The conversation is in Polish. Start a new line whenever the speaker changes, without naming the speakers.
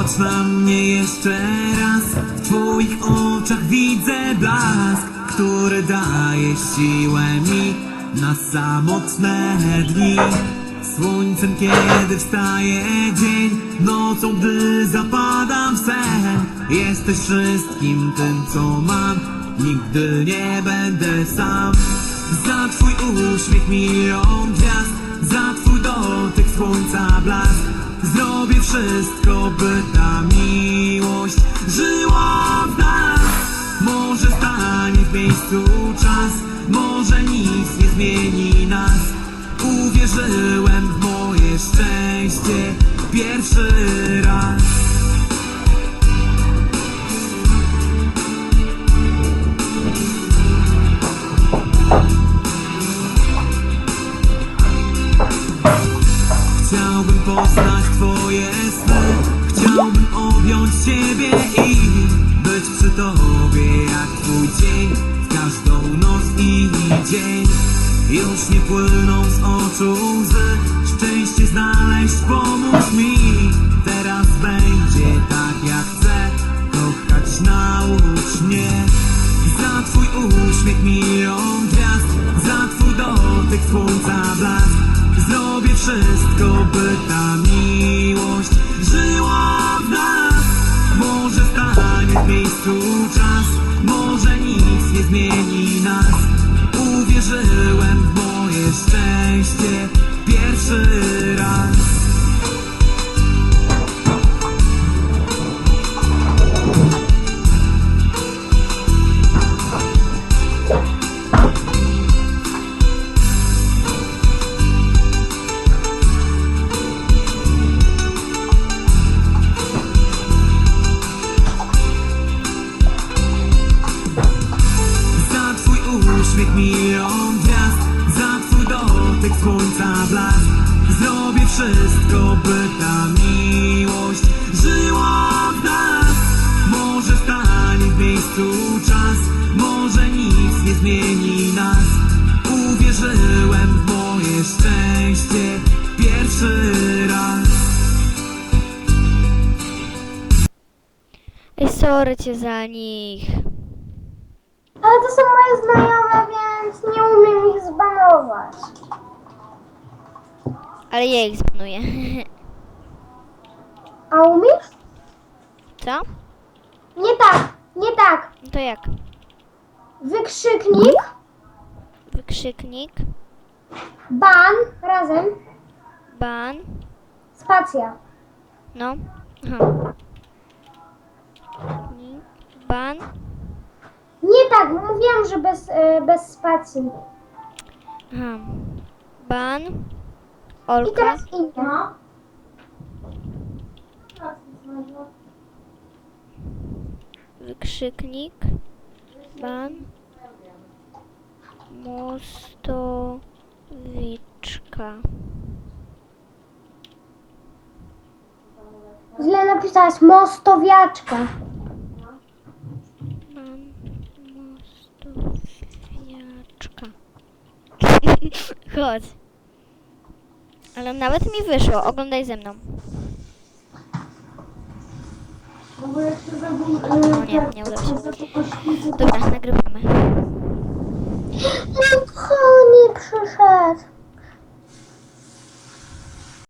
Popatrz na mnie jeszcze raz. W twoich oczach widzę blask, który daje siłę mi na samotne dni. Słońcem kiedy wstaje dzień, nocą gdy zapadam w sen. Jesteś wszystkim tym co mam, nigdy nie będę sam. Za twój uśmiech milion gwiazd, za twój dotyk słońca blask. Zrobię wszystko, by ta miłość żyła w nas. Może stanie w miejscu czas, może nic nie zmieni nas. Uwierzyłem w moje szczęście pierwszy raz. Chciałbym poznać twoje sny, chciałbym objąć ciebie i być przy tobie jak twój dzień, w każdą noc i dzień. Już nie płyną z oczu łzy, szczęście znaleźć pomóż mi. Teraz będzie tak jak chcę, kochać naucz mnie. Za twój uśmiech milion gwiazd, za twój dotyk słońca blask. Zrobię wszystko, by ta miłość żyła w nas. Może stanie w miejscu czas, może nic nie zmieni nas. Uwierzyłem w moje szczęście pierwszy raz. Uśmiech milion gwiazd, za twój dotyk słońca blask. Zrobię wszystko, by ta miłość żyła w nas. Może stanie w miejscu czas, może nic nie zmieni nas. Uwierzyłem w moje szczęście pierwszy raz.
Ej, sorry cię za nich.
Ale to są moje znajome, więc nie umiem ich zbanować.
Ale ja ich zbanuję.
A umiesz?
Co?
Nie tak, nie tak.
No to jak?
Wykrzyknik,
Wykrzyknik,
ban, razem,
ban,
spacja.
no. Aha. Ban,
Nie tak, mówiłam, że bez spacji.
aha. Ban,
I
Olka,
teraz imię.
wykrzyknik, ban, mostowiczka.
Źle napisałaś, mostowiaczka.
Ban, mostowiaczka. Chodź. Ale nawet mi wyszło, oglądaj ze mną. No nie udało się. Dobra, nagrywamy.
Kochani przyszedł.